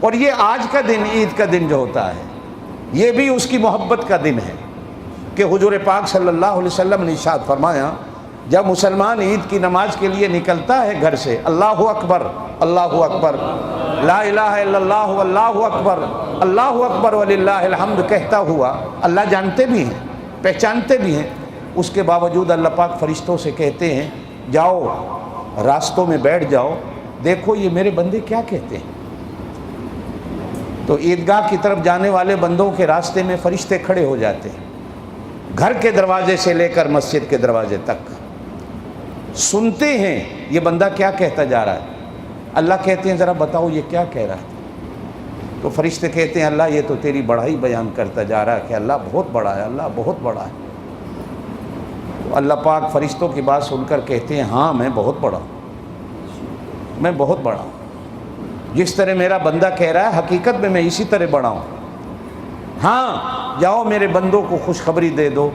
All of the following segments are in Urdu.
اور یہ آج کا دن، عید کا دن جو ہوتا ہے، یہ بھی اس کی محبت کا دن ہے کہ حضور پاک صلی اللہ علیہ وسلم نے ارشاد فرمایا جب مسلمان عید کی نماز کے لیے نکلتا ہے گھر سے، اللہ اکبر اللہ اکبر لا الہ الا اللہ واللہ اکبر اللہ اکبر وللہ الحمد کہتا ہوا، اللہ جانتے بھی ہیں، پہچانتے بھی ہیں، اس کے باوجود اللہ پاک فرشتوں سے کہتے ہیں جاؤ راستوں میں بیٹھ جاؤ، دیکھو یہ میرے بندے کیا کہتے ہیں۔ تو عیدگاہ کی طرف جانے والے بندوں کے راستے میں فرشتے کھڑے ہو جاتے ہیں، گھر کے دروازے سے لے کر مسجد کے دروازے تک سنتے ہیں یہ بندہ کیا کہتا جا رہا ہے۔ اللہ کہتے ہیں ذرا بتاؤ یہ کیا کہہ رہا ہے۔ تو فرشتے کہتے ہیں اللہ یہ تو تیری بڑائی بیان کرتا جا رہا ہے کہ اللہ بہت بڑا ہے، اللہ بہت بڑا ہے۔ تو اللہ پاک فرشتوں کی بات سن کر کہتے ہیں ہاں میں بہت بڑا ہوں، میں بہت بڑا ہوں، جس طرح میرا بندہ کہہ رہا ہے حقیقت میں اسی طرح بڑا ہوں۔ ہاں جاؤ میرے بندوں کو خوشخبری دے دو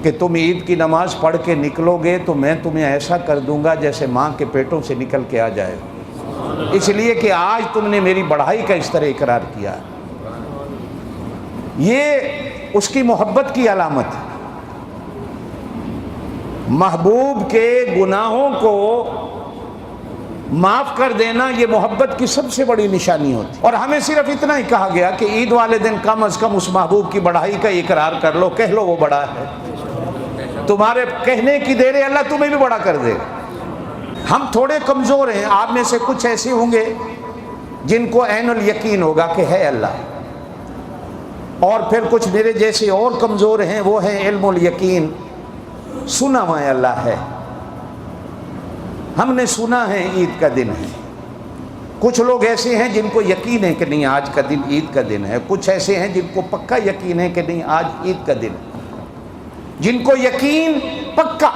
کہ تم عید کی نماز پڑھ کے نکلو گے تو میں تمہیں ایسا کر دوں گا جیسے ماں کے پیٹوں سے نکل کے آ جائے، اس لیے کہ آج تم نے میری بڑائی کا اس طرح اقرار کیا۔ یہ اس کی محبت کی علامت ہے۔ محبوب کے گناہوں کو معاف کر دینا یہ محبت کی سب سے بڑی نشانی ہوتی ہے۔ اور ہمیں صرف اتنا ہی کہا گیا کہ عید والے دن کم از کم اس محبوب کی بڑائی کا اقرار کر لو، کہہ لو وہ بڑا ہے، تمہارے کہنے کی دیر ہے اللہ تمہیں بھی بڑا کر دے گا۔ ہم تھوڑے کمزور ہیں، آپ میں سے کچھ ایسے ہوں گے جن کو عین الیقین ہوگا کہ ہے اللہ، اور پھر کچھ میرے جیسے اور کمزور ہیں، وہ ہیں علم الیقین، سنا ہوا اللہ ہے، ہم نے سنا ہے عید کا دن ہے۔ کچھ لوگ ایسے ہیں جن کو یقین ہے کہ نہیں آج کا دن عید کا دن ہے، کچھ ایسے ہیں جن کو پکا یقین ہے کہ نہیں آج عید کا دن ہے۔ جن کو یقین پکا،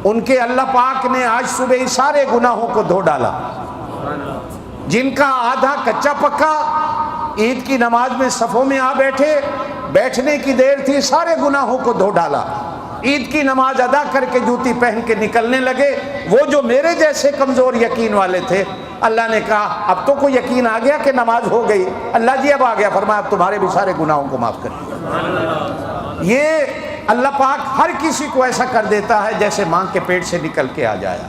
ان کے اللہ پاک نے آج صبح سارے گناہوں کو دھو ڈالا۔ جن کا آدھا کچا پکا عید کی نماز میں صفوں میں آ بیٹھے، بیٹھنے کی دیر تھی، سارے گناہوں کو دھو ڈالا، عید کی نماز ادا کر کے جوتی پہن کے نکلنے لگے۔ وہ جو میرے جیسے کمزور یقین والے تھے، اللہ نے کہا اب تو کوئی یقین آ گیا کہ نماز ہو گئی، اللہ جی اب آ گیا، فرمایا اب تمہارے بھی سارے گناہوں کو معاف کر۔ یہ اللہ پاک ہر کسی کو ایسا کر دیتا ہے جیسے ماں کے پیٹ سے نکل کے آ جایا۔